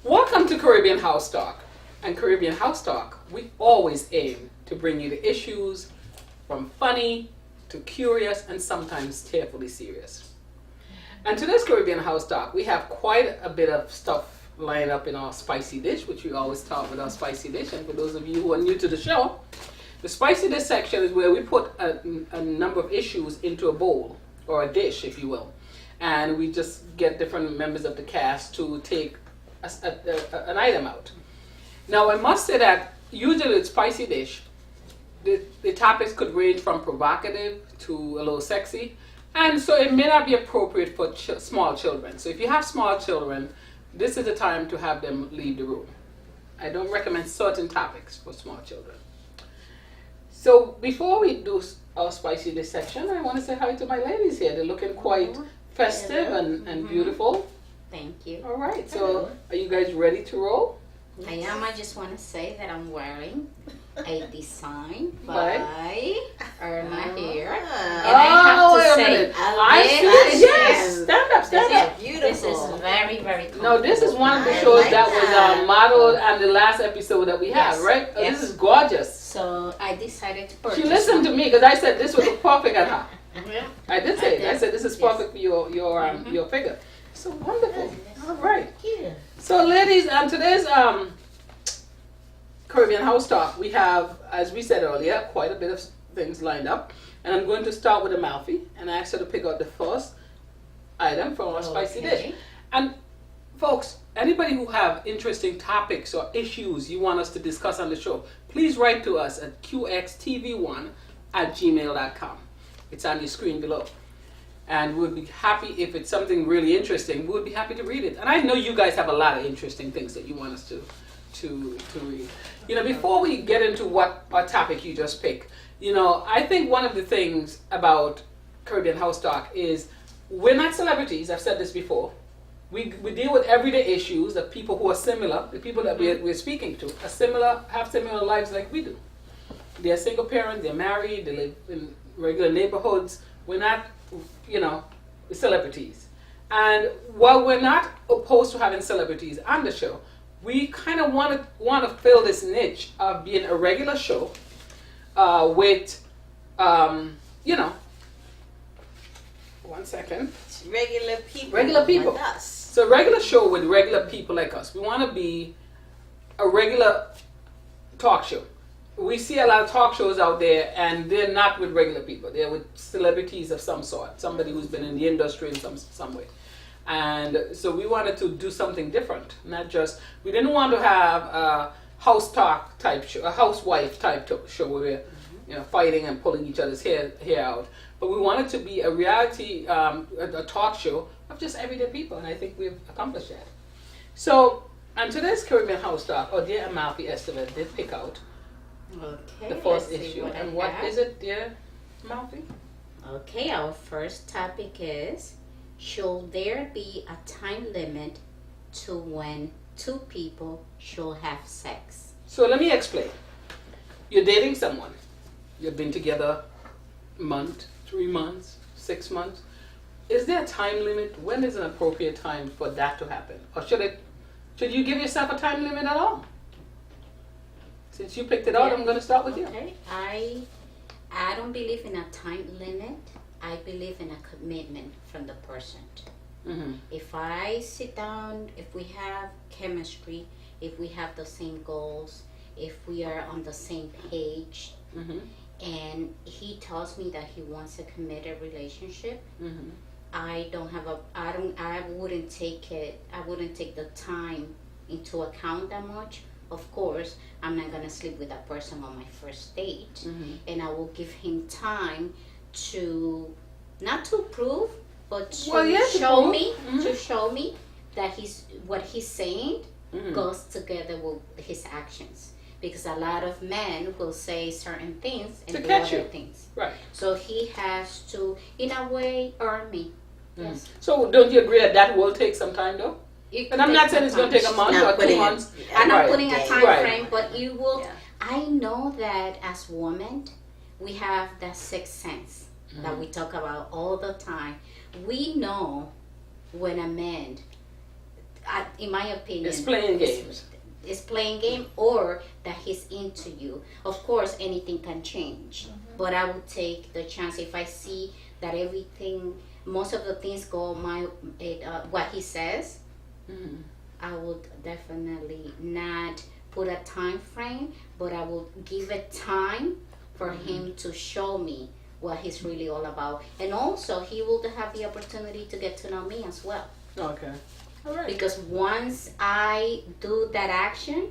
Welcome to Caribbean House Talk. And Caribbean House Talk, we always aim to bring you the issues from funny to curious and sometimes tearfully serious. And today's Caribbean House Talk, we have quite a bit of stuff lined up in our spicy dish, which we always talk with our spicy dish. And for those of you who are new to the show, the spicy dish section is where we put a number of issues into a bowl, or a dish, if you will. And we just get different members of the cast to take an item out. Now, I must say that usually with spicy dish, the topics could range from provocative to a little sexy, and so it may not be appropriate for small children. So if you have small children, this is the time to have them leave the room. I don't recommend certain topics for small children. So before we do our spicy dish section, I want to say hi to my ladies here. They're looking quite festive and beautiful. Thank you. All right, so are you guys ready to roll? I am. I just want to say that I'm wearing a design by Irma here. And I have to say, I see. Yes, stand up. Beautiful. This is very, very cool. No, this is one of the shows that was modeled on the last episode that we have, right? Oh, Yes. This is gorgeous. So I decided to purchase. She listened to me because I said this was perfect on her. Yeah. I did say it. I said this is perfect for your figure. So wonderful. All right. Yeah. So, ladies, on today's Caribbean House Talk, we have, as we said earlier, quite a bit of things lined up. And I'm going to start with Amalfi and ask her to pick out the first item from our spicy dish. And, folks, anybody who have interesting topics or issues you want us to discuss on the show, please write to us at qxtv1@gmail.com. It's on your screen below. And we'll be happy if it's something really interesting. We'll be happy to read it. And I know you guys have a lot of interesting things that you want us to read. You know, before we get into what our topic you just picked, you know, I think one of the things about Caribbean House Talk is we're not celebrities. I've said this before. We deal with everyday issues of people who are similar. The people that we're speaking to are similar, have similar lives like we do. They're single parents. They're married. They live in regular neighborhoods. We're not, you know, celebrities. And while we're not opposed to having celebrities on the show, we kind of want to fill this niche of being a regular show with, you know, one second. Regular people. Regular people. Like us. So a regular show with regular people like us. We want to be a regular talk show. We see a lot of talk shows out there, and they're not with regular people. They're with celebrities of some sort, somebody who's been in the industry in some way. And so we wanted to do something different, not just, we didn't want to have a house talk type show, a housewife type show where we're you know, fighting and pulling each other's hair out. But we wanted to be a reality, a talk show of just everyday people, and I think we've accomplished that. So, on today's Caribbean House Talk, our dear Amalfi Estevez did pick out Okay. the first let's see issue. what I And what have. is it, dear Amalfi? Okay, our first topic is, should there be a time limit to when two people should have sex? So let me explain. You're dating someone. You've been together a month, 3 months, 6 months. Is there a time limit? When is an appropriate time for that to happen? Or should you give yourself a time limit at all? Since you picked it out, Yeah. I'm going to start with you. Okay, I don't believe in a time limit. I believe in a commitment from the person. Mm-hmm. If I sit down, if we have chemistry, if we have the same goals, if we are on the same page, Mm-hmm. and he tells me that he wants a committed relationship, Mm-hmm. I wouldn't take the time into account that much. Of course, I'm not gonna sleep with that person on my first date, Mm-hmm. and I will give him time to, not to prove, but to Well, yeah, to show prove. me, Mhm. to show me that what he's saying Mm-hmm. goes together with his actions. Because a lot of men will say certain things and To do catch other you. things. Right. So he has to, in a way, earn me. Mm. Yes. So don't you agree that will take some time though? It And I'm could not take saying it's some going to take a time. month Not or 2 putting it- months. I'm not Right. putting a time Right. frame, but you will. Yeah. I know that as women, we have that sixth sense that we talk about all the time. We know when a man in my opinion, It's playing games. It's playing game, or that he's into you. Of course, anything can change, but I would take the chance if I see that everything, most of the things go what he says. Mhm. I would definitely not put a time frame, but I would give it time for him to show me what he's really all about. And also, he will have the opportunity to get to know me as well. Okay. All right. Because once I do that action,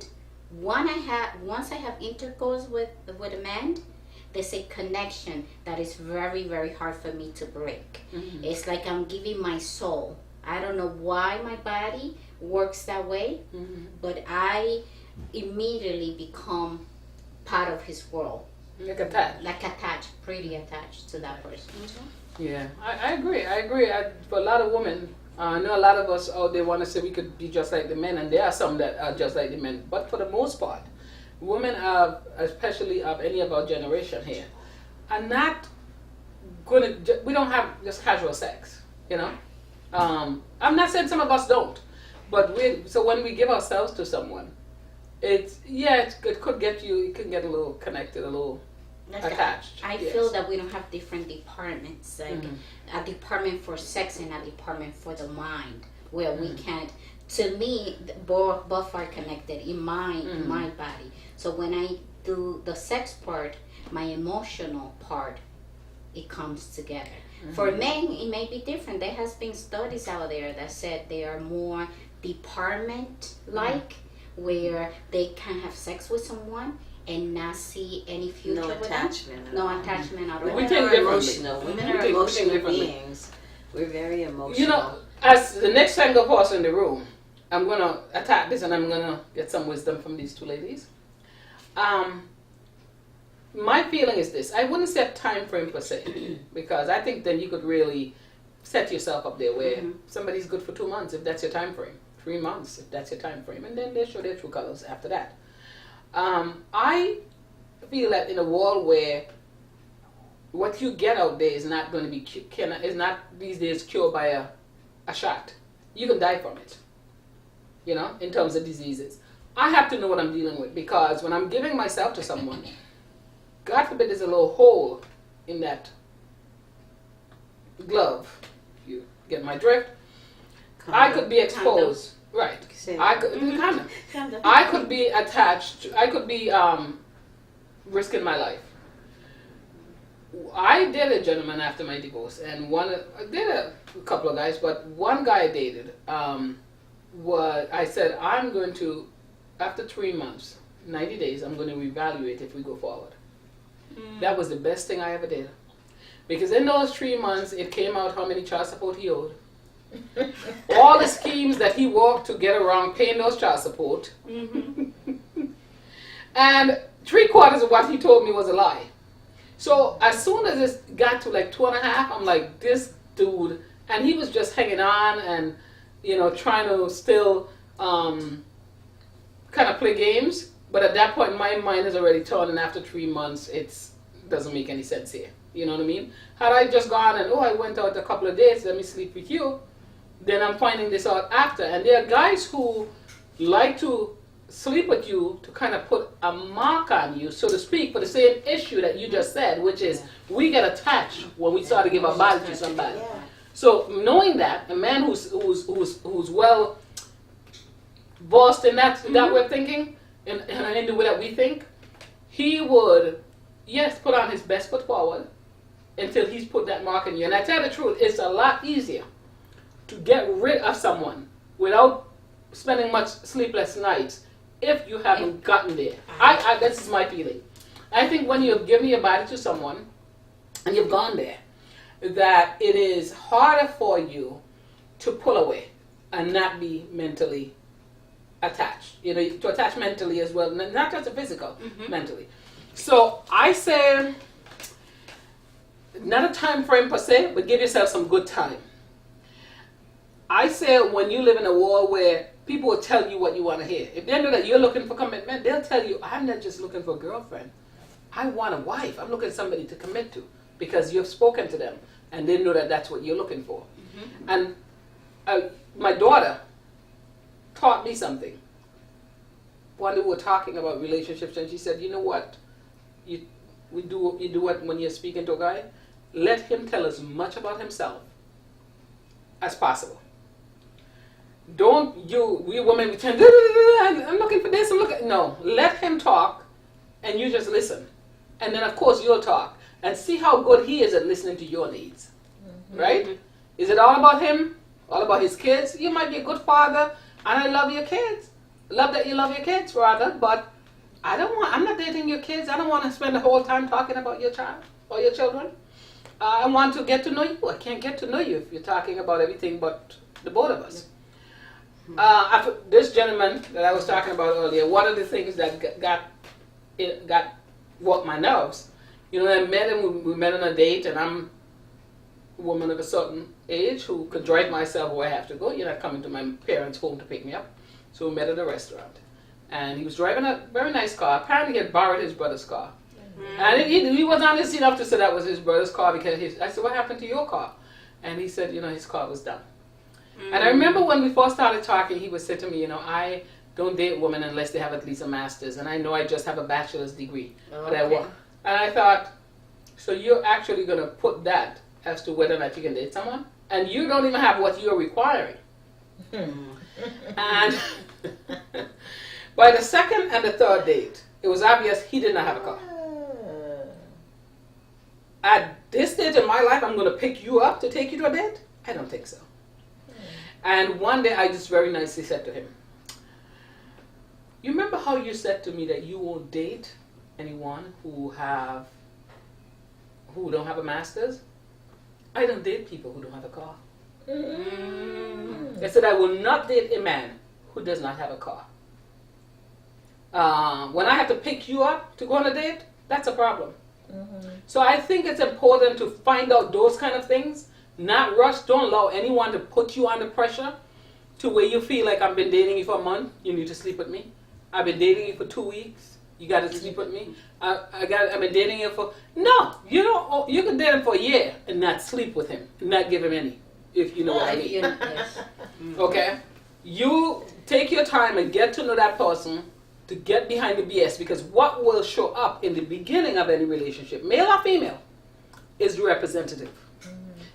once I have intercourse with a man, there's a connection that is very, very hard for me to break. Mhm. It's like I'm giving my soul. I don't know why my body works that way, Mhm. but I immediately become part of his world. Like attached. Like attached, pretty attached to that person. Yeah, I agree. For a lot of women, I know a lot of us out there want to say we could be just like the men, and there are some that are just like the men. But for the most part, women are, especially of any of our generation here, are not we don't have just casual sex, you know? I'm not saying some of us don't, but so when we give ourselves to someone, it could get it can get a little connected, a little attached. I yes. feel that we don't have different departments, like Mhm. a department for sex and a department for the mind, where we can't. To me, both are connected in my body. So when I do the sex part, my emotional part, it comes together. For men, it may be different. There has been studies out there that said they are more department-like, where they can have sex with someone and not see any future No with attachment. them. No attachment at all. We Women think are differently. emotional. Women We are think emotional differently. beings. We're very emotional. You know, as the next single person in the room, I'm gonna attack this and I'm gonna get some wisdom from these two ladies. My feeling is this: I wouldn't set time frame per se, because I think then you could really set yourself up there where somebody's good for 2 months if that's your time frame, 3 months if that's your time frame, and then they show their true colors after that. I feel that in a world where what you get out there is not going to be is not these days cured by a shot. You can die from it. You know, in terms of diseases, I have to know what I'm dealing with, because when I'm giving myself to someone, God forbid there's a little hole in that glove. You get my drift? I could be exposed. Right. I could condom. I could be attached. I could be risking my life. I dated a gentleman after my divorce, and I dated a couple of guys, but one guy I dated, I said, I'm going to, after 3 months, 90 days, I'm going to reevaluate if we go forward. That was the best thing I ever did. Because in those 3 months, it came out how many child support he owed. All the schemes that he worked to get around paying those child support. And 3/4 of what he told me was a lie. So as soon as it got to like 2.5, I'm like, this dude, and he was just hanging on and, you know, trying to still kind of play games. But at that point, my mind is already torn, and after 3 months, it doesn't make any sense here. You know what I mean? Had I just gone and, I went out a couple of days, let me sleep with you, then I'm finding this out after. And there are guys who like to sleep with you to kind of put a mark on you, so to speak, for the same issue that you just said, which is we get attached when we start to give our body to somebody. Yeah. So knowing that, a man who's well versed in that way of thinking, and in the way that we think, he would, yes, put on his best foot forward until he's put that mark on you. And I tell you the truth, it's a lot easier to get rid of someone without spending much sleepless nights if you haven't gotten there. This is my feeling. I think when you've given your body to someone and you've gone there, that it is harder for you to pull away and not be mentally attached. You know, to attach mentally as well, not just the physical, mentally. So I say, not a time frame per se, but give yourself some good time. I say when you live in a world where people will tell you what you want to hear. If they know that you're looking for commitment, they'll tell you, I'm not just looking for a girlfriend. I want a wife. I'm looking for somebody to commit to, because you've spoken to them and they know that that's what you're looking for. And my daughter, taught me something. One day we were talking about relationships, and she said, "You know what? You do it when you're speaking to a guy. Let him tell as much about himself as possible. Don't we women pretend, I'm looking for this, I'm looking. No, let him talk, and you just listen, and then of course you'll talk and see how good he is at listening to your needs, right? Is it all about him? All about his kids? You might be a good father, and I love your kids. Love that you love your kids, rather, but I'm not dating your kids. I don't want to spend the whole time talking about your child or your children. I want to get to know you. I can't get to know you if you're talking about everything but the both of us. After this gentleman that I was talking about earlier, one of the things that got worked my nerves, I met him, we met on a date, and I'm a woman of a certain age who can drive myself where I have to go. You're not coming to my parents' home to pick me up. So we met at a restaurant. And he was driving a very nice car. Apparently he had borrowed his brother's car. And he was honest enough to say that was his brother's car, because I said, "What happened to your car?" And he said, his car was done. And I remember when we first started talking, he would say to me, I don't date women unless they have at least a master's. And I know I just have a bachelor's degree. Okay. But I want. And I thought, so you're actually going to put that as to whether or not you can date someone? And you don't even have what you're requiring. And by the second and the third date, it was obvious he did not have a car. At this stage in my life, I'm going to pick you up to take you to a date? I don't think so. And one day I just very nicely said to him, "You remember how you said to me that you won't date anyone who don't have a master's? I don't date people who don't have a car. I said I will not date a man who does not have a car. When I have to pick you up to go on a date, that's a problem. So I think it's important to find out those kind of things, not rush. Don't allow anyone to put you under pressure to where you feel like I've been dating you for a month, you need to sleep with me. I've been dating you for 2 weeks, you got to sleep with me. I've been dating you for... No, you can date him for a year and not sleep with him, and not give him any, if you know what I mean. Yes. Okay? You take your time and get to know that person to get behind the BS, because what will show up in the beginning of any relationship, male or female, is the representative.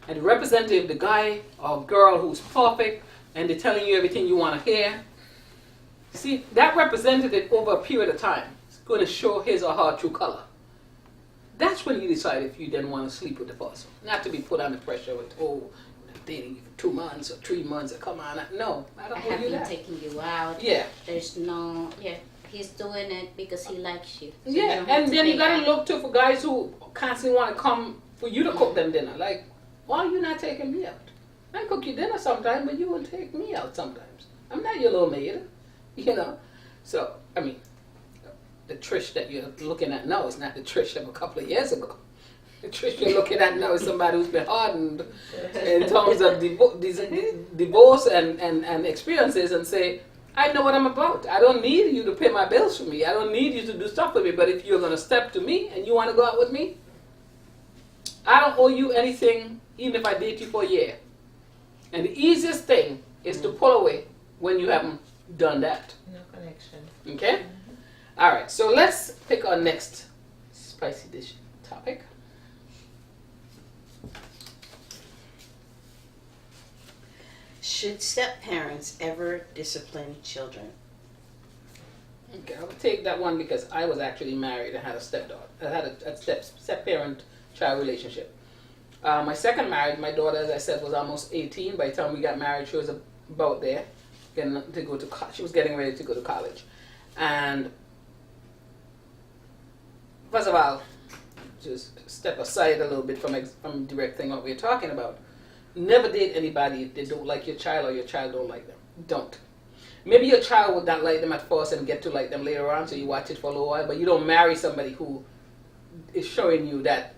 And the representative, the guy or girl who's perfect and they're telling you everything you want to hear. See, that representative over a period of time is going to show his or her true color. That's when you decide if you then want to sleep with the person. Not to be put under pressure with, I'm dating you for 2 months or 3 months, or come on. No, I don't I want have to do been that. taking you out. Yeah. There's no, he's doing it because he likes you. So Yeah, you don't have and to then you pay gotta back. look too for guys who constantly want to come for you to cook them dinner. Like, why are you not taking me out? I cook you dinner sometimes, but you will take me out sometimes. I'm not your little maid, So, I mean, the Trish that you're looking at now is not the Trish of a couple of years ago. The Trish you're looking at now is somebody who's been hardened in terms of divorce and experiences, and say, I know what I'm about. I don't need you to pay my bills for me. I don't need you to do stuff for me. But if you're going to step to me and you want to go out with me, I don't owe you anything, even if I date you for a year. And the easiest thing is to pull away when you haven't done that. No connection. Okay? All right. So let's pick our next spicy dish topic. Should step-parents ever discipline children? Okay, I'll take that one because I was actually married and had a stepdaughter. I had a step-parent-child relationship. My second marriage, my daughter, as I said, was almost 18. By the time we got married, she was about there. She was getting ready to go to college. And first of all, just step aside a little bit from directing what we're talking about. Never date anybody if they don't like your child or your child don't like them. Don't. Maybe your child would not like them at first and get to like them later on, so you watch it for a little while, but you don't marry somebody who is showing you that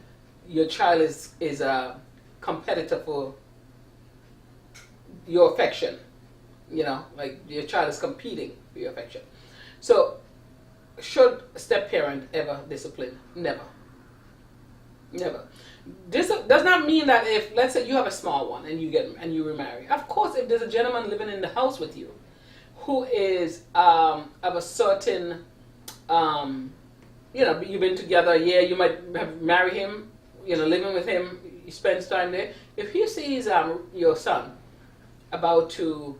your child is a competitor for your affection. Like your child is competing for your affection. So, should a step-parent ever discipline? Never. Never. This does not mean that if, let's say you have a small one and you remarry. Of course, if there's a gentleman living in the house with you who is of a certain, you've been together a year, you might have married him, living with him, he spends time there. If he sees your son about to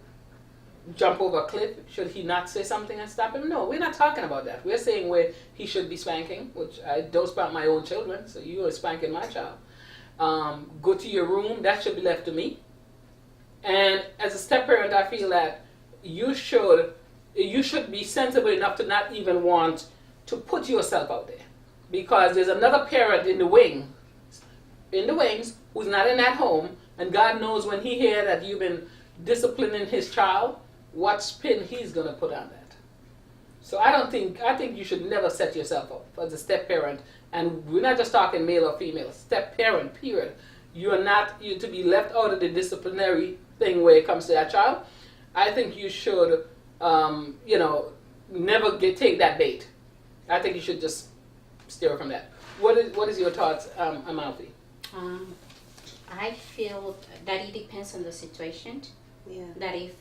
jump over a cliff, should he not say something and stop him? No, we're not talking about that. We're saying where he should be spanking, which I don't spank my own children, so you are spanking my child. Go to your room, that should be left to me. And as a step parent, I feel that you should be sensible enough to not even want to put yourself out there, because there's another parent in the wings, who's not in that home, and God knows when he hears that you've been disciplining his child, what spin he's gonna put on that. So I think you should never set yourself up as a step parent, and we're not just talking male or female, step parent, period. You're to be left out of the disciplinary thing where it comes to that child. I think you should, never take that bait. I think you should just steer from that. What is your thoughts, Amalfi? I feel that it depends on the situation. Yeah. That if,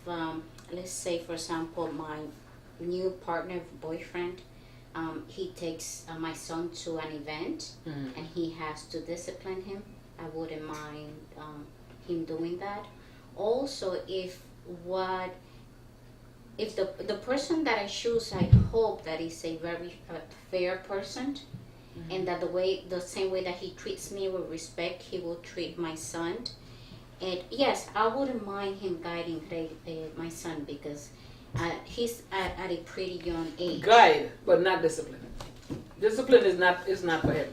let's say, for example, my new partner, boyfriend, he takes my son to an event and he has to discipline him, I wouldn't mind him doing that. Also, if the person that I choose, I hope that is a very fair person, and that the same way that he treats me with respect, he will treat my son. And yes, I wouldn't mind him guiding my son, because he's at a pretty young age. Guide, but not discipline. Discipline is not for him.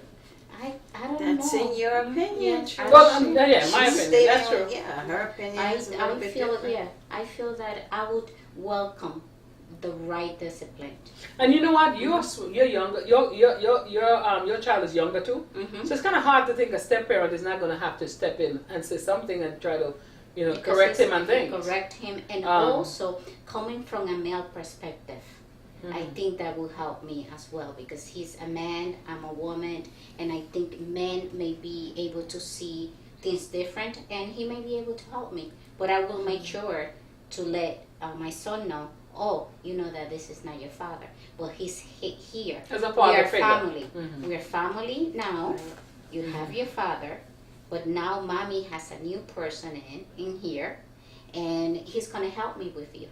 I don't know. That's in your opinion. Yeah, Well, my She's opinion. stating- That's true. Yeah, her opinion is a little bit different. I feel that I would welcome the right discipline. And you know what? You're younger. Your child is younger too. So it's kind of hard to think a step parent is not going to have to step in and say something and try to, Because correct him it's- and things. Correct him, and also coming from a male perspective, I think that will help me as well, because he's a man, I'm a woman, and I think men may be able to see things different, and he may be able to help me. But I will make sure to let my son know, that this is not your father. Well, he's here. As a father we are figure. family. Mhm. We're family now. You have your father, but now mommy has a new person in here, and he's gonna help me with you.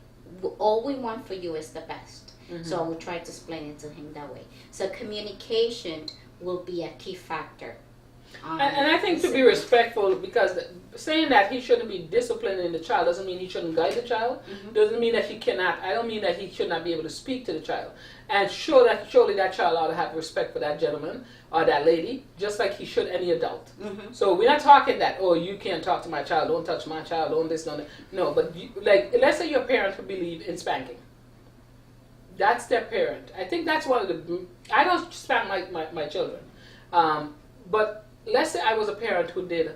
All we want for you is the best. So I will try to explain it to him that way. So communication will be a key factor. And I think to be respectful, because saying that he shouldn't be disciplining the child doesn't mean he shouldn't guide the child. Doesn't mean that he cannot. I don't mean that he should not be able to speak to the child. And surely that child ought to have respect for that gentleman or that lady, just like he should any adult. So we're not talking that, you can't talk to my child, don't touch my child, don't this, don't that. No, but let's say your parents who believe in spanking. That's their parent. I think that's one of the. I don't spank my children, but let's say I was a parent who did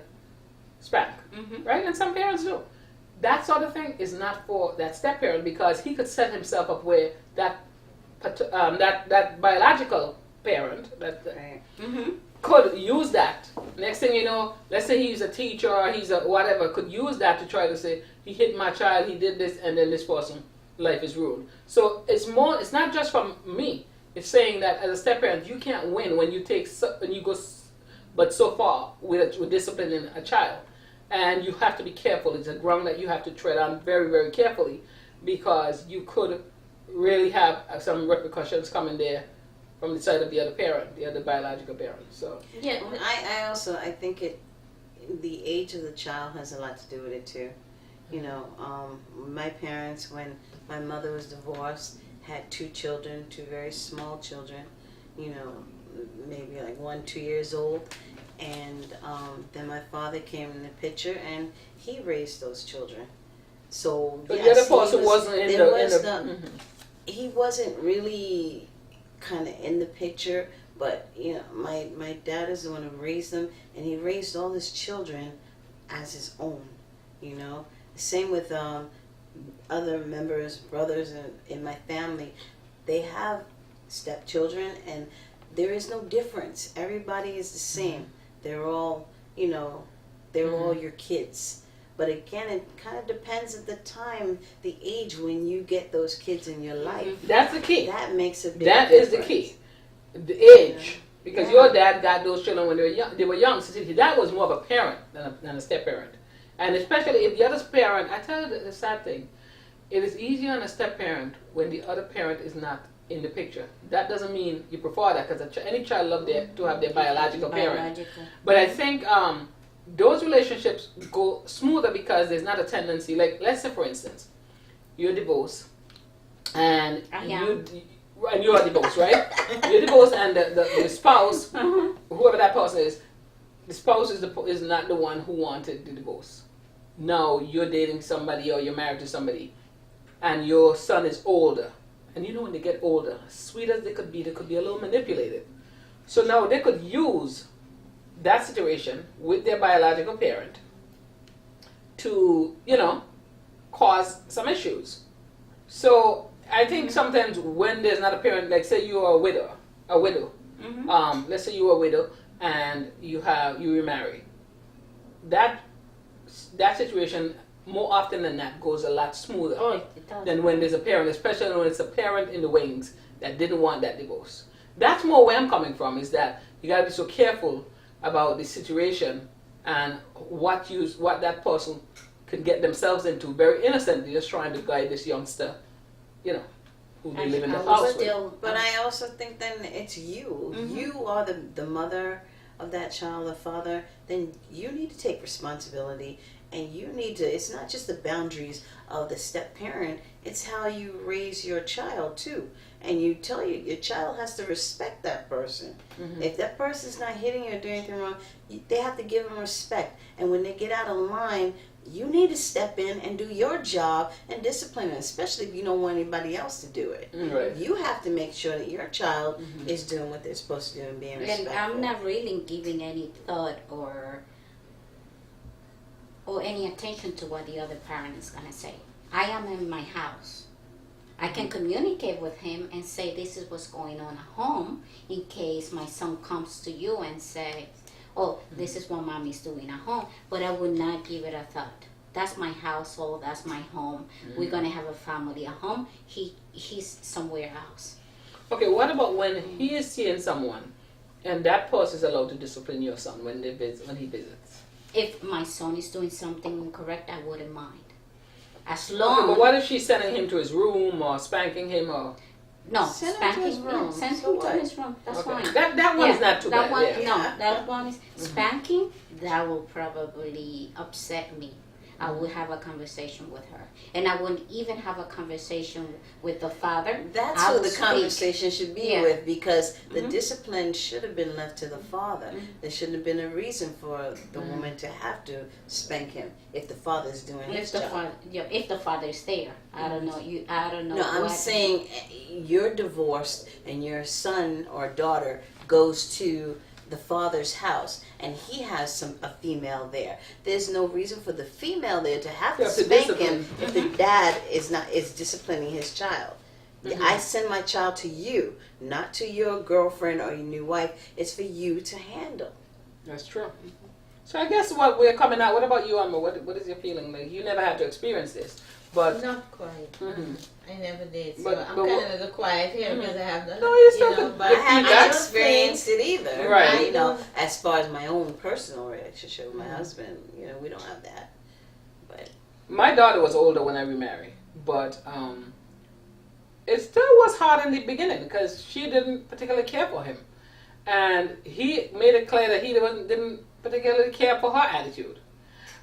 spank, right? And some parents do. That sort of thing is not for that step parent, because he could set himself up where that biological parent Right. could use that. Next thing you know, let's say he's a teacher or he's a whatever, could use that to try to say he hit my child, he did this, and then this person life is ruined. So it's not just from me. It's saying that as a step parent, you can't win when you go but so far with disciplining a child. And you have to be careful. It's a ground that you have to tread on very, very carefully, because you could really have some repercussions coming there from the side of the other parent, the other biological parent. So Yeah. I think the age of the child has a lot to do with it too. My parents, when my mother was divorced, had 2 children, 2 very small children, maybe like 1, 2 years old. And then my father came in the picture, and he raised those children. So but yes, the other person wasn't in the he wasn't really kind of in the picture, but my dad is the one who raised them, and he raised all his children as his own. Same with other members, brothers in my family. They have stepchildren, and there is no difference. Everybody is the same. They're all, they're all your kids. But again, it kind of depends at the time, the age when you get those kids in your life. That's the key. That makes a big That is the difference. key. The age. Because Yeah. your dad got those children when they were young. So see, that was more of a parent than a step parent. And especially if the other parent, I tell you the sad thing, it is easier on a step parent when the other parent is not in the picture. That doesn't mean you prefer that, because any child loves to have their biological parent. Biological. But I think those relationships go smoother because there's not a tendency. Like, let's say for instance, you're divorced, and you are divorced, right? You're divorced, and the spouse, whoever that person is, the spouse is not the one who wanted the divorce. Now you're dating somebody or you're married to somebody, and your son is older. And you know when they get older, as sweet as they could be a little manipulated. So now they could use that situation with their biological parent to, cause some issues. So I think sometimes when there's not a parent, like say you are a widow, let's say you are a widow and you remarry. That situation more often than not goes a lot smoother It does. than when there's a parent, especially when it's a parent in the wings that didn't want that divorce. That's more where I'm coming from, is that you gotta be so careful about the situation and what that person could get themselves into very innocently, just trying to guide this youngster, who they live in the house with. But I also think then it's you. You are the mother of that child, the father. Then you need to take responsibility, and you need to. It's not just the boundaries of the step parent. It's how you raise your child too. And you tell your child has to respect that person. If that person's not hitting you or doing anything wrong, they have to give them respect. And when they get out of line, you need to step in and do your job and discipline them, especially if you don't want anybody else to do it. Right. You have to make sure that your child is doing what they're supposed to do and being respectful. And I'm not really giving any thought or any attention to what the other parent is going to say. I am in my house. I can communicate with him and say this is what's going on at home, in case my son comes to you and says, this is what mommy's doing at home. But I would not give it a thought. That's my household. That's my home. We're going to have a family at home. He's somewhere else. Okay, what about when he is seeing someone and that person is allowed to discipline your son when he visits? If my son is doing something incorrect, I wouldn't mind. As Okay, long but what if she's sending him to his room or spanking him or... no, Send him spanking, to his room. send So him to what? his room. That's Okay. fine. That one is not too that bad. one, Yeah. No, that one is spanking. That will probably upset me. I would have a conversation with her, and I wouldn't even have a conversation with the father. That's I who will the speak. conversation should be Yeah. with, because the discipline should have been left to the father. There shouldn't have been a reason for the woman to have to spank him if the father's doing his job. If the father is there, I don't know. I don't know. No, I'm what- saying you're divorced and your son or daughter goes to the father's house and he has a female there. There's no reason for the female there to have to You have to spank discipline. him if the dad is disciplining his child. I send my child to you, not to your girlfriend or your new wife. It's for you to handle. That's true. So I guess what we're coming out, what about you, Amma? What is your feeling? Like, you never had to experience this, but... Not quite. I never did. So But- I'm but kind of a little quiet here because I have No, you're still know, good. but Good I haven't feedback. experienced it either. Right. You know, as far as my own personal relationship with my husband, we don't have that. But My daughter was older when I remarried, but it still was hard in the beginning because she didn't particularly care for him. And he made it clear that he didn't particularly care for her attitude.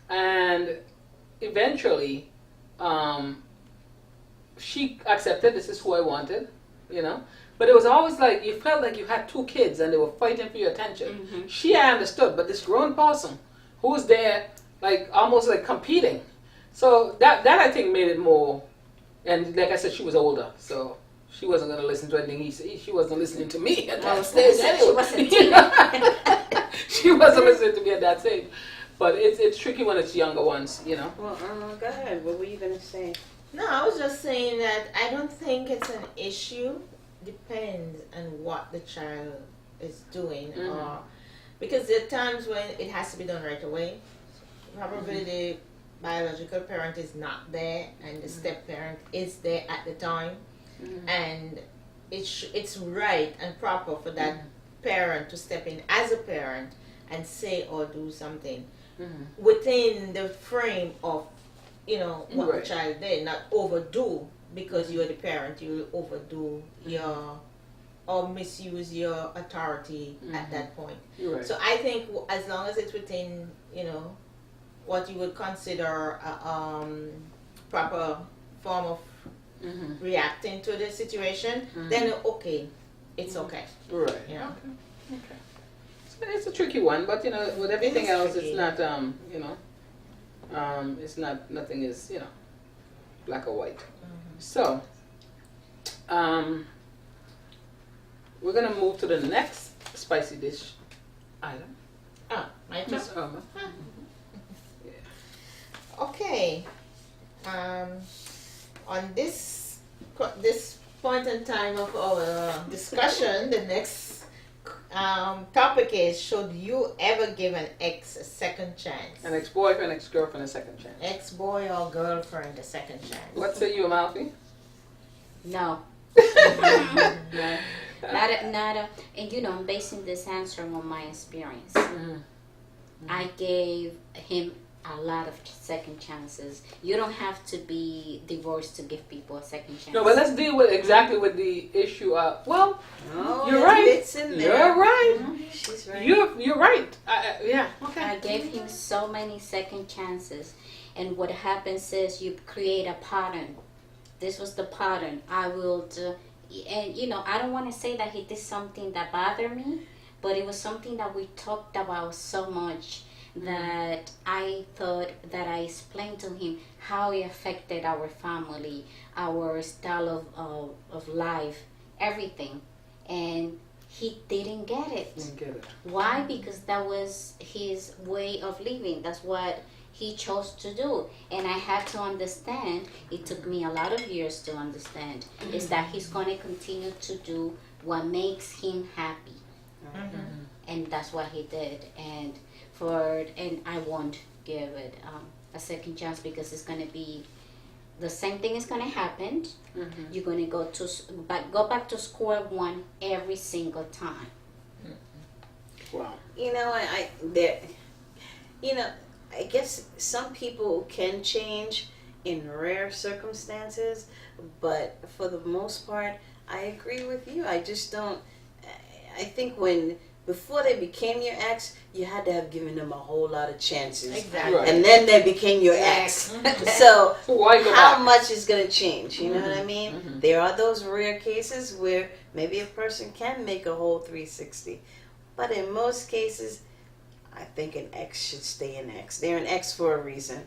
And eventually, she accepted this is who I wanted, But it was always like you felt like you had two kids and they were fighting for your attention. She understood, but this grown person who was there, like almost like competing. So that I think made it more. And like I said, she was older, so she wasn't going to listen to anything he said. She wasn't listening to me at that stage. She wasn't. She wasn't listening to me at that stage. But it's tricky when it's younger ones, well, go ahead. What were you gonna say? No, I was just saying that I don't think it's an issue. Depends on what the child is doing, or because there are times when it has to be done right away. Probably biological parent is not there and the step parent is there at the time, and it's right and proper for that parent to step in as a parent and say or do something within the frame of what Right. the child did, not overdo because you're the parent. You will overdo your or misuse your authority at that point. You're right. So I think as long as it's within what you would consider a proper form of reacting to the situation, then okay, it's okay. Right. Yeah. Okay. It's a tricky one, but with everything It is else, tricky. it's not it's not, nothing is black or white. So we're gonna move to the next spicy dish item. Oh, my turn. Miss Irma. Okay. On this point in time of our discussion, the next topic is: should you ever give an ex a second chance? An ex-boyfriend, ex-girlfriend, a second chance. Ex-boy or girlfriend a second chance? What say you, Amalfi? No. Not and I'm basing this answer on my experience. I gave him a lot of second chances. You don't have to be divorced to give people a second chance. No, but let's deal with the issue of, well, Oh, you're it right. fits in there. You're right. She's right. You're right. Yeah. Okay. I gave him so many second chances, and what happens is you create a pattern. This was the pattern. I will do, and I don't want to say that he did something that bothered me, but it was something that we talked about so much that I thought that I explained to him how it affected our family, our style of life, everything, and he didn't get it. Didn't get it. Why? Because that was his way of living. That's what he chose to do. And I had to understand, it took me a lot of years to understand, is that he's going to continue to do what makes him happy. And that's what he did. And I won't give it a second chance, because it's going to be the same thing is going to happen. You're going to go back to square one every single time. Wow. I guess some people can change in rare circumstances, but for the most part, I agree with you. I just don't. I think before they became your ex, you had to have given them a whole lot of chances. Exactly. Right. And then they became your ex. So So why go how back? much is going to change? You know what I mean? There are those rare cases where maybe a person can make a whole 360. But in most cases, I think an ex should stay an ex. They're an ex for a reason.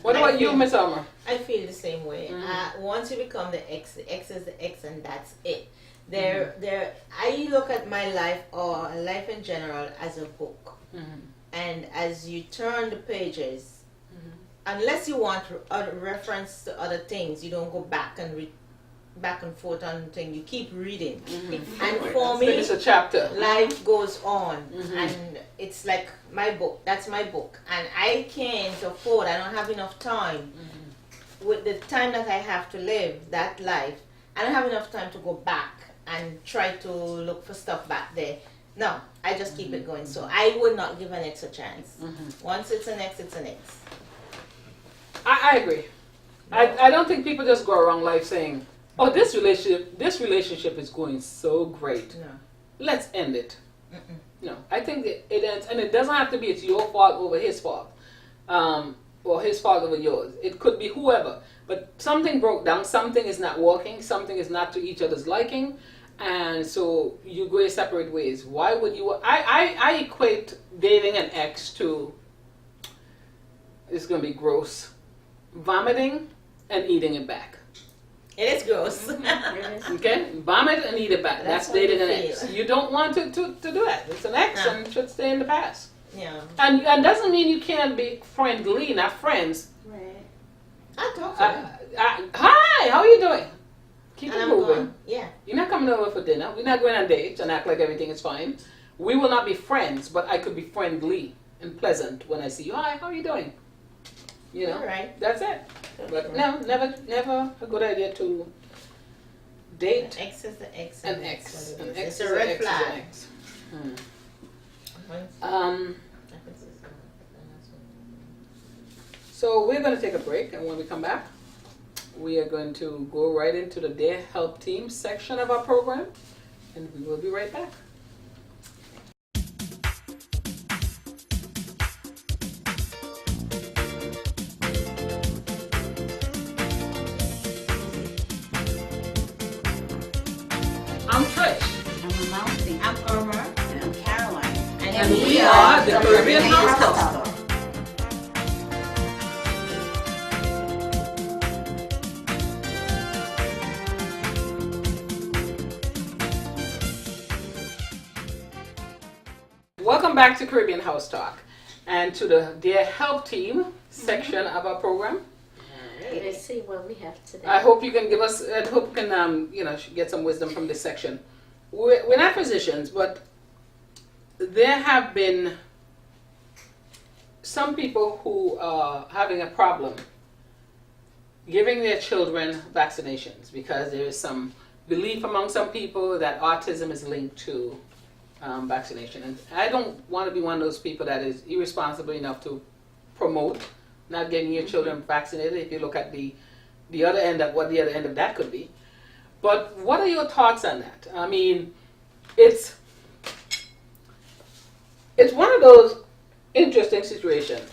What about you, Miss Irma? I feel the same way. Once you become the ex is the ex, and that's it. I look at my life or life in general as a book, and as you turn the pages, unless you want a reference to other things, you don't go back and read back and forth on thing. You keep reading, and for me, Finish a chapter. life goes on, and it's like my book. That's my book, and I can't afford. I don't have enough time with the time that I have to live that life. I don't have enough time to go back and try to look for stuff back there. No, I just keep it going. So I would not give an ex a chance. Once it's an ex, it's an ex. I agree. I don't think people just go around life saying, "Oh, this relationship is going so great. No. Let's end it." No, I think it ends, and it doesn't have to be it's your fault over his fault, or his fault over yours. It could be whoever, but something broke down. Something is not working. Something is not to each other's liking, and so you go your separate ways. Why would you? I equate dating an ex to, it's going to be gross, vomiting and eating it back. It is gross. Okay, vomit and eat it back. That's That's how you dating an ex. feel. You don't want to do that. It's an ex No. and it should stay in the past. Yeah. And doesn't mean you can't be friendly, not friends. Right. I talk to them. Hi, how are you doing? Keep And it I'm moving. gone. Yeah. You're not coming over for dinner. We're not going on dates and act like everything is fine. We will not be friends, but I could be friendly and pleasant when I see you. Hi, how are you doing? You know, All right. that's it. But no, never a good idea to date X is the X. an and ex. that's what An it is. ex It's is a an red ex is an flag. ex. Once- So we're going to take a break, and when we come back, we are going to go right into the Dear Help Team section of our program, and we will be right back. I'm Trish, I'm a mountain. I'm Irma. And I'm Caroline. and we are the Caribbean House Talk. Welcome back to Caribbean House Talk and to the Dear Help Team section of our program. Let's see what we have today. I hope you can give us, I hope you can, get some wisdom from this section. We're not physicians, but there have been some people who are having a problem giving their children vaccinations because there is some belief among some people that autism is linked to vaccination. And I don't want to be one of those people that is irresponsible enough to promote not getting your children vaccinated if you look at the other end of what the other end of that could be. But what are your thoughts on that? I mean, it's one of those interesting situations.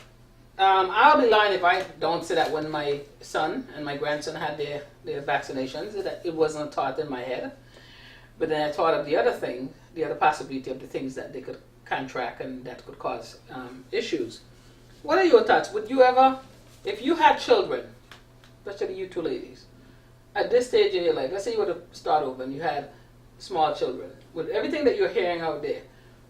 I'll be lying if I don't say that when my son and my grandson had their vaccinations, that it wasn't a thought in my head. But then I thought of the other thing, the other possibility of the things that they could contract and that could cause issues. What are your thoughts? Would you ever, if you had children, especially you two ladies, at this stage in your life, let's say you were to start over and you had small children, with everything that you're hearing out there,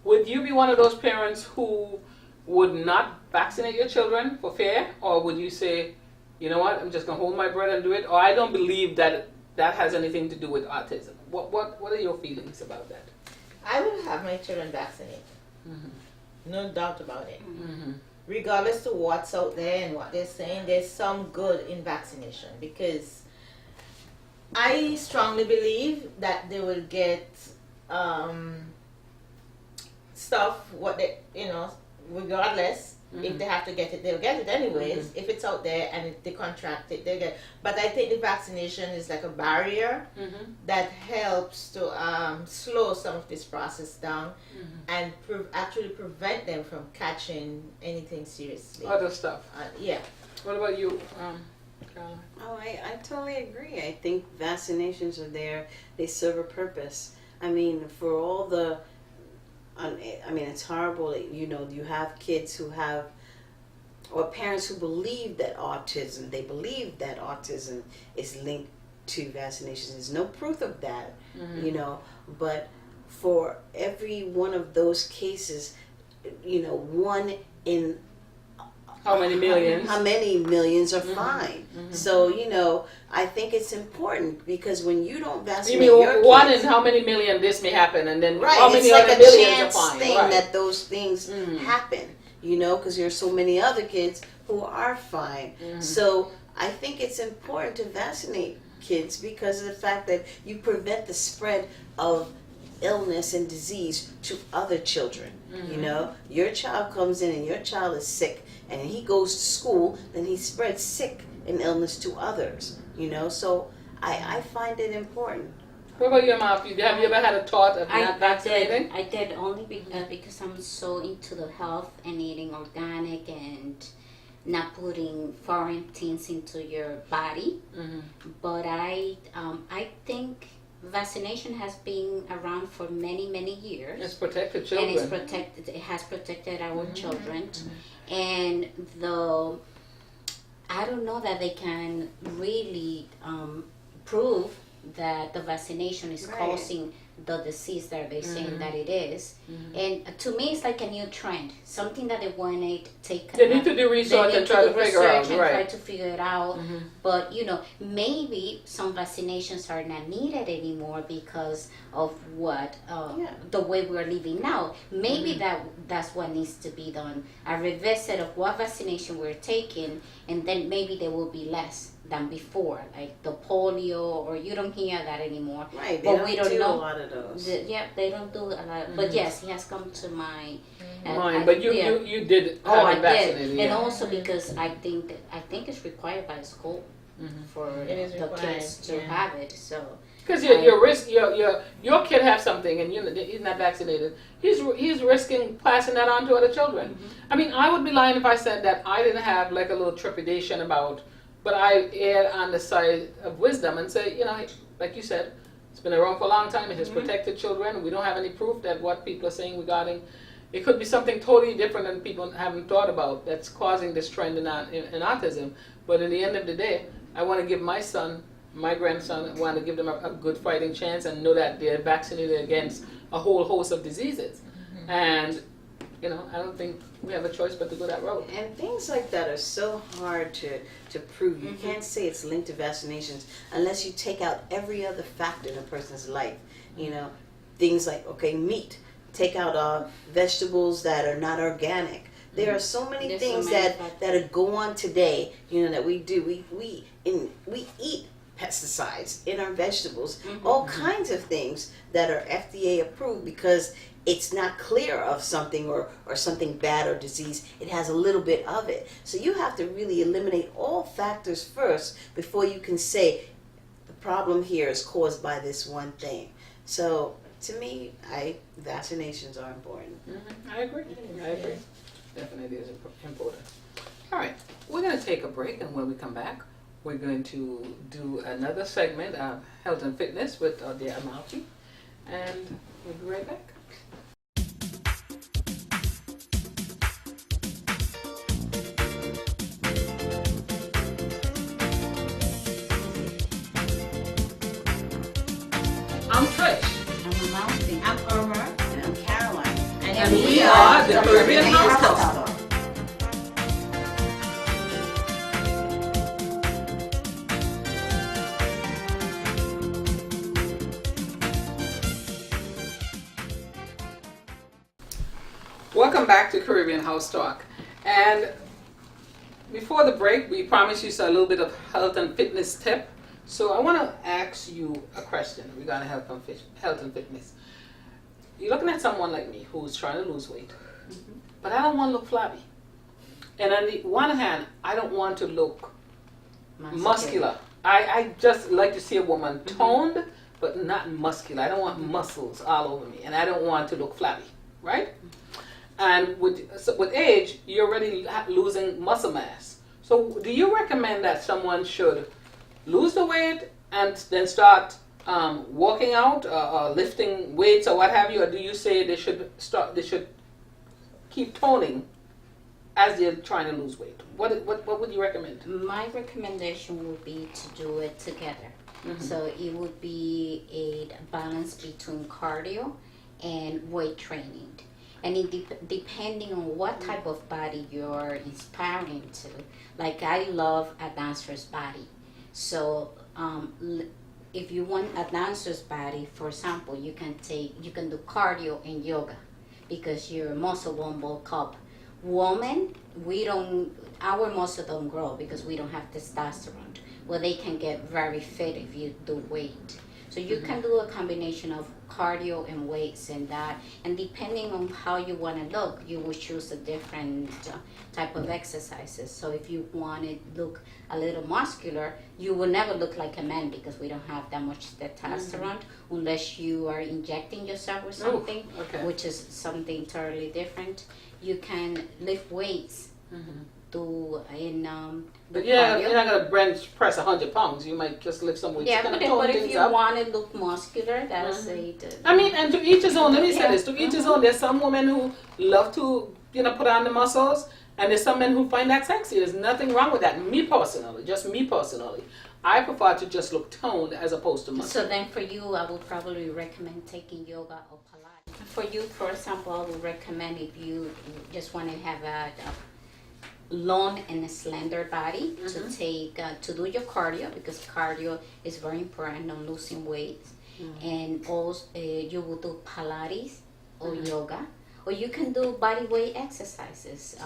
would you be one of those parents who would not vaccinate your children for fear? Or would you say, you know what, I'm just going to hold my breath and do it? Or I don't believe that that has anything to do with autism. What are your feelings about that? I will have my children vaccinated. Mm-hmm. No doubt about it. Mm-hmm. Regardless to what's out there and what they're saying, there's some good in vaccination because I strongly believe that they will get stuff what they regardless. If they have to get it, they'll get it anyways. If it's out there and if they contract it, they get. But I think the vaccination is like a barrier that helps to slow some of this process down and actually prevent them from catching anything seriously. Other stuff. Yeah. What about you, Caroline? Oh, I totally agree. I think vaccinations are there. They serve a purpose. I mean, for all the, I mean, it's horrible that, you have kids who have, or parents who believe that they believe that autism is linked to vaccinations. There's no proof of that, but for every one of those cases, one in how many millions? How many millions are fine. So, I think it's important because when you don't You vaccinate mean your one kids, in how many million this may happen, and then right, how many it's like other a millions are chance fine? thing Right. that those things happen, because there's so many other kids who are fine. So I think it's important to vaccinate kids because of the fact that you prevent the spread of illness and disease to other children. Your child comes in and your child is sick and he goes to school, then he spreads sick and illness to others. So I find it important. What about you, Mom? Have you ever had a thought of not vaccinating? I did only because I'm so into the health and eating organic and not putting foreign things into your body. But I think vaccination has been around for many, many years. It's protected children. And it has protected our children. And I don't know that they can really prove that the vaccination is Right. causing the disease that they're saying that it is. And to me, it's like a new trend, something that they want to take. They need to do research and try to figure out, and right. try to figure it out. But maybe some vaccinations are not needed anymore because of what the way we're living now. Maybe that's what needs to be done. A revisit of what vaccination we're taking, and then maybe there will be less than before, like the polio, or you don't hear that anymore. Right, they But don't we don't do know. a lot of those. They don't do a lot. But yes, he has come to my Mine, but you did Oh, have I it vaccinated. did, and Yeah. also because I think it's required by the school for It is the required, kids to yeah. have it. So Because your kid have something and he's not vaccinated. He's risking passing that on to other children. I mean, I would be lying if I said that I didn't have like a little trepidation about, but I erred on the side of wisdom and say, like you said, it's been around for a long time. It has protected children. We don't have any proof that what people are saying regarding it could be something totally different than people haven't thought about that's causing this trend in autism. But at the end of the day, I want to give my grandson, I want to give them a good fighting chance and know that they're vaccinated against a whole host of diseases. And, I don't think we have a choice but to go that road. And things like that are so hard to prove. You can't say it's linked to vaccinations unless you take out every other factor in a person's life. Things like, meat. Take out vegetables that are not organic. There are so many There's things so many that go on today, that we do. We eat pesticides in our vegetables, all kinds of things that are FDA approved because it's not clear of something or something bad or disease. It has a little bit of it. So you have to really eliminate all factors first before you can say the problem here is caused by this one thing. So to me, vaccinations are important. I agree. Definitely is important. All right, we're going to take a break, and when we come back, we're going to do another segment of health and fitness with Dear Amalfi, and we'll be right back. I'm Trish. I'm announcing. I'm Irma, And I'm Caroline. And we are the Caribbean House Talk. Welcome back to Caribbean House Talk. And before the break, we promised you a little bit of health and fitness tip. So I want to ask you a question regarding health and fitness. You're looking at someone like me who's trying to lose weight, but I don't want to look flabby. And on the one hand, I don't want to look muscular. I just like to see a woman toned, but not muscular. I don't want muscles all over me, and I don't want to look flabby, right? And with age, you're already losing muscle mass. So do you recommend that someone should lose the weight and then start working out or lifting weights or what have you, or do you say they should keep toning as they're trying to lose weight? What would you recommend? My recommendation would be to do it together. So it would be a balance between cardio and weight training. And depending on what type of body you're inspiring to, like I love a dancer's body. So if you want a dancer's body, for example, you can do cardio and yoga because your muscle won't bulk up. Women, our muscle don't grow because we don't have testosterone. Well, they can get very fit if you do weight. So you can do a combination of cardio and weights and that. And depending on how you want to look, you will choose a different type of exercises. So if you want to look a little muscular, you will never look like a man because we don't have that much testosterone unless you are injecting yourself with something, which is something totally different. You can lift weights. But yeah, you're not gonna bench press 100 pounds. You might just lift some weights. Yeah, but if you want to look muscular, that's it. I mean, and to each his own. Let me say this: to each his own. There's some women who love to, put on the muscles, and there's some men who find that sexy. There's nothing wrong with that. Me personally, I prefer to just look toned as opposed to muscle. So then for you, I would probably recommend taking yoga or Pilates. For you, for example, I would recommend if you just want to have a long and a slender body to take to do your cardio, because cardio is very important on losing weight. And also you will do Pilates or yoga, or you can do body weight exercises.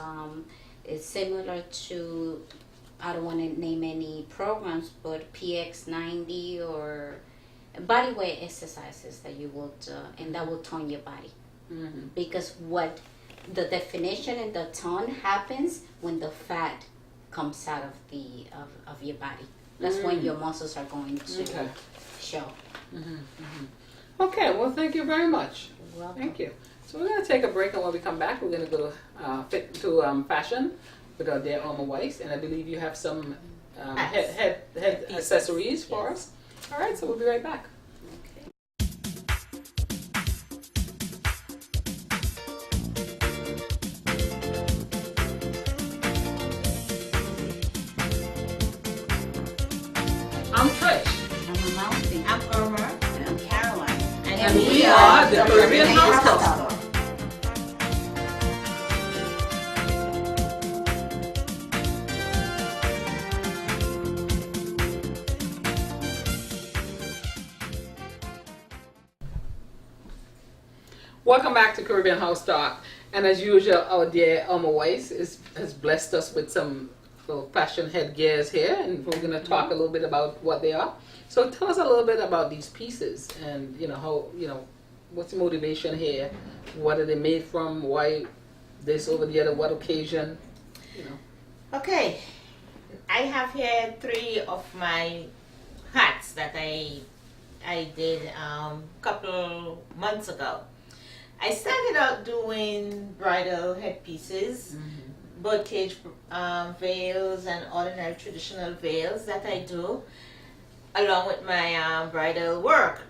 It's similar to, I don't want to name any programs, but PX90 or body weight exercises that you would, and that will tone your body. Because what the definition and the tone happens when the fat comes out of the of your body. That's when your muscles are going to show. Okay, well, thank you very much. Welcome. Thank you. So we're going to take a break, and when we come back, we're going to go to fashion with our dear Alma Weiss, and I believe you have some head accessories for us. All right, so we'll be right back. I'm Trish. I'm a mountain. I'm Irma, And I'm Caroline. and we are the Caribbean House Talk. Welcome back to Caribbean House Talk. And as usual, our dear Alma Weiss has blessed us with some fashion headgears here, and we're going to talk a little bit about what they are. So tell us a little bit about these pieces, and how what's the motivation here? What are they made from? Why this over the other? What occasion? Okay, I have here 3 of my hats that I did couple months ago. I started out doing bridal headpieces, birdcage veils, and ordinary traditional veils that I do, along with my bridal work.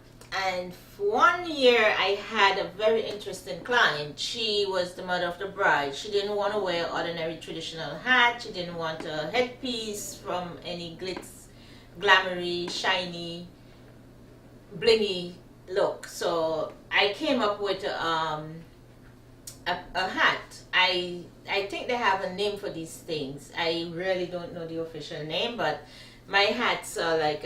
And for 1 year, I had a very interesting client. She was the mother of the bride. She didn't want to wear ordinary traditional hat. She didn't want a headpiece from any glitz, glamoury, shiny, blingy look. So I came up with a hat. I think they have a name for these things. I really don't know the official name, but my hats are like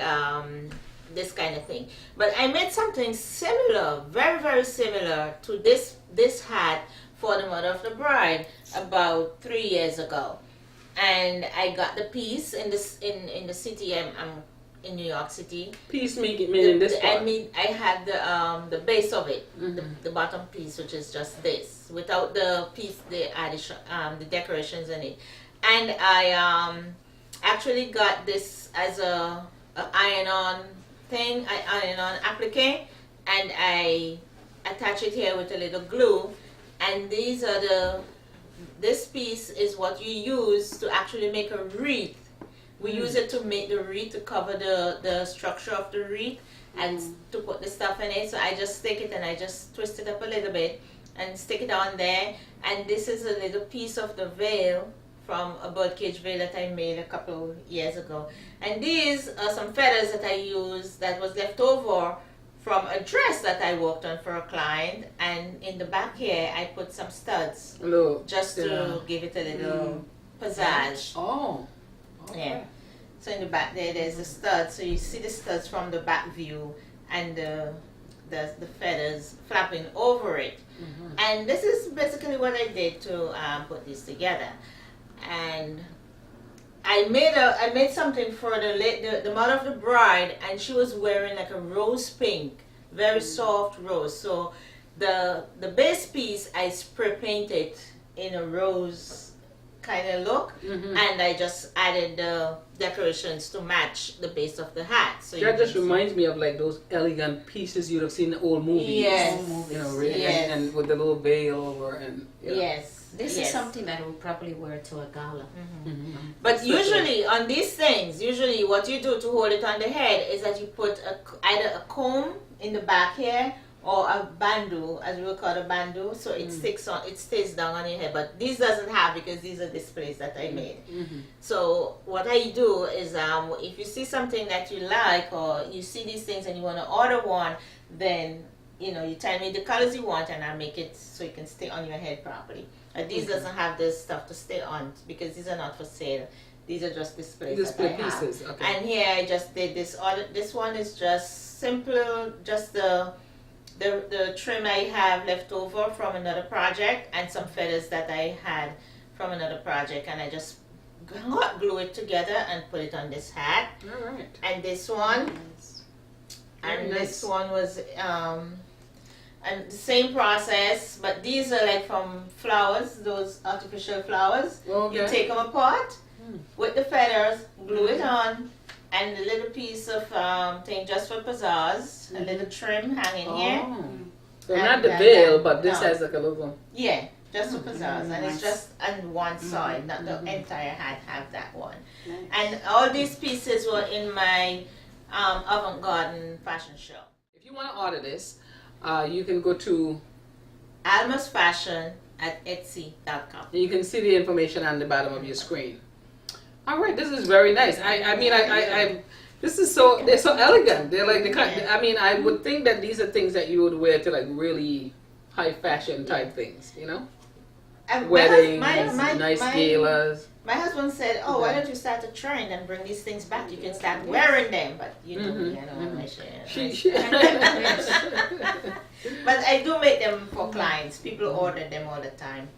this kind of thing. But I made something similar, very, very similar to this hat for the mother of the bride about 3 years ago. And I got the piece in the city. I'm in New York City. Piece meaning this part. I had the base of it, the bottom piece, which is just this, without the piece, the addition, the decorations in it. And I actually got this as a iron-on thing, iron-on applique, and I attach it here with a little glue. And this piece is what you use to actually make a wreath. We use it to make the wreath, to cover the structure of the wreath, and to put the stuff in it. So I just stick it and I just twist it up a little bit and stick it on there. And this is a little piece of the veil from a birdcage veil that I made a couple years ago. And these are some feathers that I used that was left over from a dress that I worked on for a client. And in the back here, I put some studs just to give it a little pizzazz. Oh. Okay. Yeah. So in the back there's the studs. So you see the studs from the back view, and the feathers flapping over it. And this is basically what I did to put this together. And I made something for the mother of the bride, and she was wearing like a rose pink, very soft rose. So the base piece I spray painted in a rose kind of look, and I just added the decorations to match the base of the hat. So that just reminds me of like those elegant pieces you'd have seen in old movies. Yes. Really, Yes. and with the little veil over and Yes. This is something that I would probably wear to a gala. But usually on these things, what you do to hold it on the head is that you put either a comb in the back here or a bandeau, as we would call a bandeau, so it sticks on, it stays down on your head. But these doesn't have, because these are displays that I made. So what I do is, if you see something that you like, or you see these things and you want to order one, then you tell me the colors you want, and I make it so it can stay on your head properly. These doesn't have this stuff to stay on, because these are not for sale. These are just displays. Display that I have. pieces. Okay. And here I just did this. This one is just simple, just the trim I have left over from another project, and some feathers that I had from another project, and I just hot glue it together and put it on this hat. All right. And this one, Very and nice. this one was and the same process, but these are like from flowers, those artificial flowers. Okay. You take them apart with the feathers, glue it on, and a little piece of thing just for pizzazz, a little trim hanging here. Oh. So And not the then veil, that- but this no. has like a little. Yeah, just for pizzazz, and it's Nice. just on one side, not the entire hat have that one. Nice. And all these pieces were in my avant-garde fashion show. If you want to order this, you can go to. Alma's Fashion at Etsy.com. You can see the information on the bottom of your screen. All right, this is very nice. I mean, this is they're so elegant. They're like the kind. I mean, I would think that these are things that you would wear to like really high fashion type things, And weddings, my nice galas. My husband said, "Oh, why don't you start a trend and bring these things back? You can start wearing them." But I don't want to share. She But I do make them for clients. People order them all the time,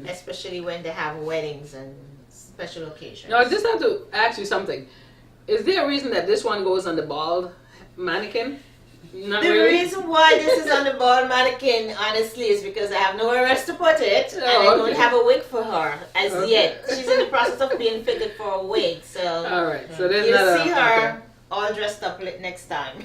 especially when they have weddings and special occasions. No, I just have to ask you something. Is there a reason that this one goes on the bald mannequin? Not The really. reason why this is on the ball mannequin, honestly, is because I have nowhere else to put it, and I don't okay. have a wig for her as Okay. yet. She's in the process of being fitted for a wig, so All right. So there's you'll not see a. her all dressed up next time.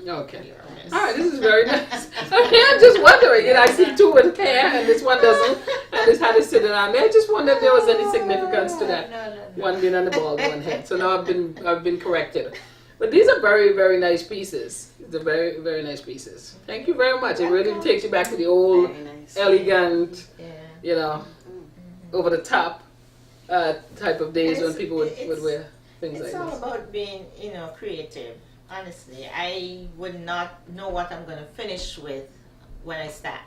Okay. All right. This is very nice. I'm just wondering. I see two with hair, and this one doesn't, and this hat is sitting on there. I just wondered if there was any significance to that. No. One being on the bald, one head. So now I've been corrected. But these are very, very nice pieces. They're very, very nice pieces. Thank you very much. It really takes you back to the old, Very nice. elegant, Yeah. over the top type of days when It's- people would it's- wear things It's like all this. about being, creative. Honestly, I would not know what I'm going to finish with when I start.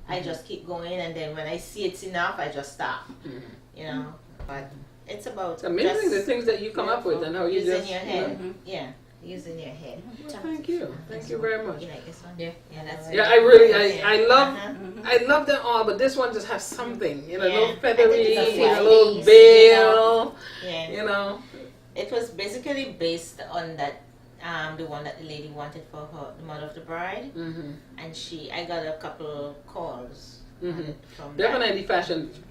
I just keep going, and then when I see it's enough, I just stop. But it's about It's amazing the just things that you come up with and how you using just. your head. Yeah, using your head. Well, thank you. Thank you very much. You like this one? Yeah. Yeah, that's it. Yeah, I really, I love, Uh-huh. I love them all, but this one just has something, a Yeah. little I feathery, think it's a a little face, veil, Yeah. It was basically based on that, the one that the lady wanted for the mother of the bride, Mm-hmm. and I got a couple calls Mm-hmm. from that. Definitely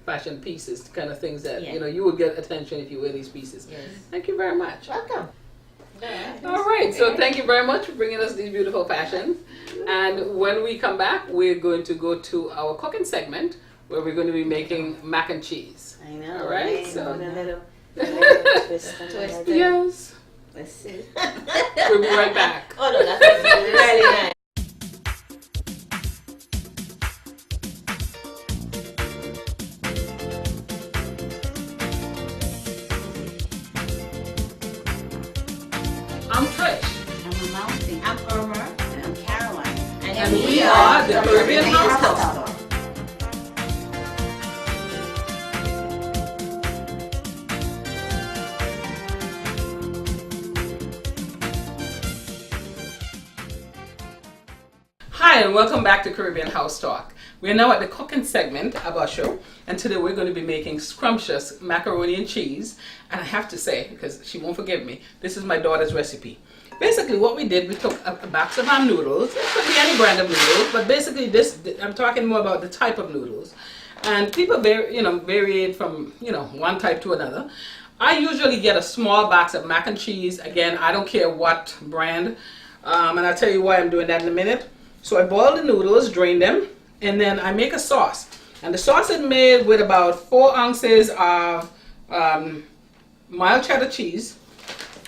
fashion pieces, kind of things that, Yeah. you would get attention if you wear these pieces. Yes. Thank you very much. Welcome. All right, so thank you very much for bringing us these beautiful fashions. And when we come back, we're going to go to our cooking segment where we're going to be making mac and cheese. I know. All right, right? so- Put a little twist on Twist. it. Yes. Let's see. We'll be right back. Oh no, that's really nice. I'm Trish. I'm a mountain. I'm Irma, And I'm Caroline. And we are the Caribbean House Talk. Hi, and welcome back to Caribbean House Talk. We're now at the cooking segment of our show, and today we're going to be making scrumptious macaroni and cheese. And I have to say, because she won't forgive me, this is my daughter's recipe. Basically, what we did, we took a box of our noodles. It could be any brand of noodles, but basically, I'm talking more about the type of noodles. And people vary from one type to another. I usually get a small box of mac and cheese. Again, I don't care what brand, and I'll tell you why I'm doing that in a minute. So I boil the noodles, drain them, and then I make a sauce. And the sauce is made with about 4 ounces of mild cheddar cheese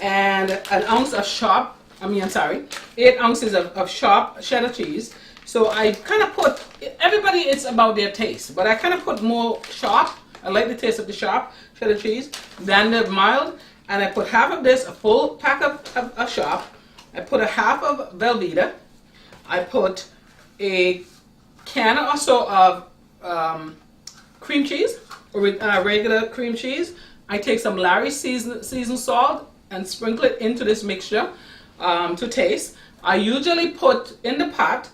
and an ounce of sharp 8 ounces of sharp cheddar cheese. So I kind of put, everybody it's about their taste, but I kind of put more sharp. I like the taste of the sharp cheddar cheese than the mild. And I put half of this, a full pack of sharp. I put a half of Velveeta. I put a can or so of cream cheese, or regular cream cheese. I take some Larry's seasoned salt and sprinkle it into this mixture to taste. I usually put in the pot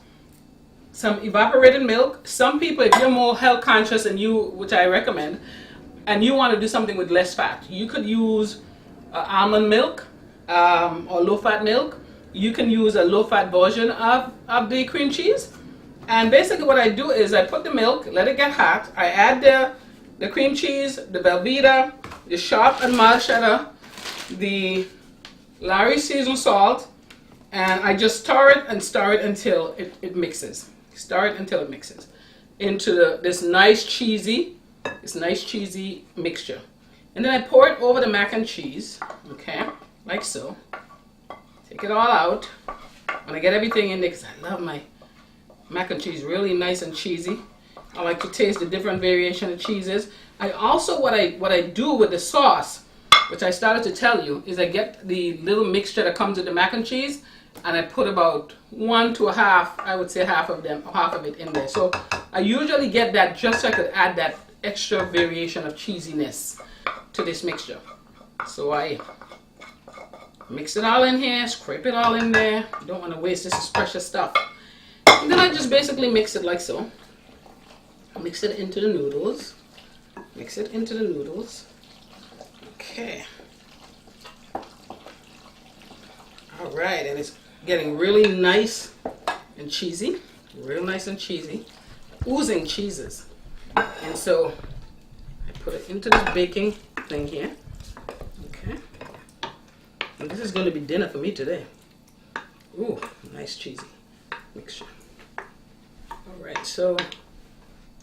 some evaporated milk. Some people, if you're more health conscious and which I recommend, and you want to do something with less fat, you could use almond milk or low-fat milk. You can use a low-fat version of the cream cheese. And basically what I do is I put the milk, let it get hot. I add the cream cheese, the Velveeta, the sharp and mild cheddar, the Larry's seasoned salt, and I just stir it until it mixes. Stir it until it mixes into this nice cheesy mixture. And then I pour it over the mac and cheese, okay, like so. Take it all out. When I get everything in there, because I love my mac and cheese really nice and cheesy. I like to taste the different variation of cheeses. I also, what I do with the sauce, which I started to tell you, is I get the little mixture that comes with the mac and cheese, and I put about 1 to a half, I would say half of it in there. So I usually get that just so I could add that extra variation of cheesiness to this mixture. So I mix it all in here, scrape it all in there. You don't want to waste, this is precious stuff. And then I just basically mix it like so. Mix it into the noodles. Mix it into the noodles. Okay. All right, and it's getting really nice and cheesy. Real nice and cheesy. Oozing cheeses. And so I put it into this baking thing here. Okay. And this is going to be dinner for me today. Ooh, nice cheesy mixture. All right, so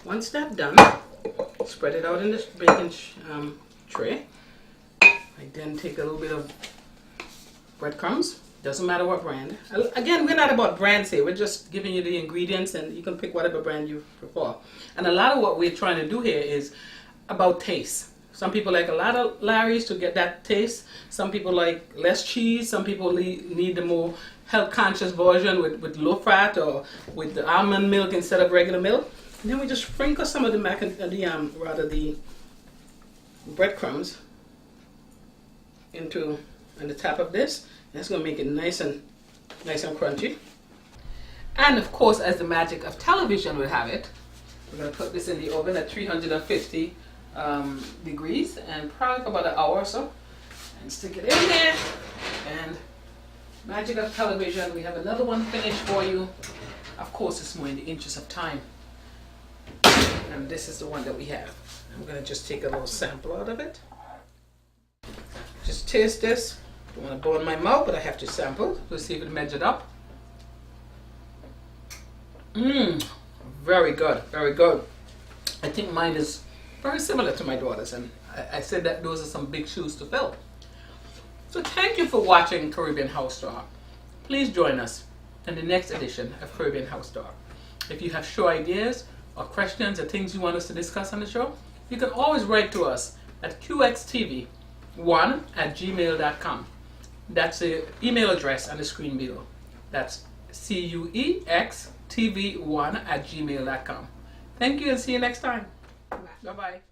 once that's done, spread it out in this baking tray. I then take a little bit of breadcrumbs. Doesn't matter what brand. Again, we're not about brands here. We're just giving you the ingredients, and you can pick whatever brand you prefer. And a lot of what we're trying to do here is about taste. Some people like a lot of Larry's to get that taste. Some people like less cheese. Some people need the more health conscious version with low fat or with the almond milk instead of regular milk. And then we just sprinkle some of the the breadcrumbs into on the top of this. That's going to make it nice and crunchy. And of course, as the magic of television would have it, we're going to put this in the oven at 350 degrees and probably for about an hour or so, and stick it in there. And magic of television, we have another one finished for you. Of course, it's more in the interest of time. And this is the one that we have. I'm going to just take a little sample out of it. Just taste this. I don't want to burn my mouth, but I have to sample to see if it measured up. Very good, very good. I think mine is very similar to my daughter's, and I said that those are some big shoes to fill. So thank you for watching Caribbean House Talk. Please join us in the next edition of Caribbean House Talk. If you have show ideas or questions or things you want us to discuss on the show, you can always write to us at qxtv1@gmail.com. That's the email address on the screen below. That's QEXTV1@gmail.com. Thank you and see you next time. Bye-bye.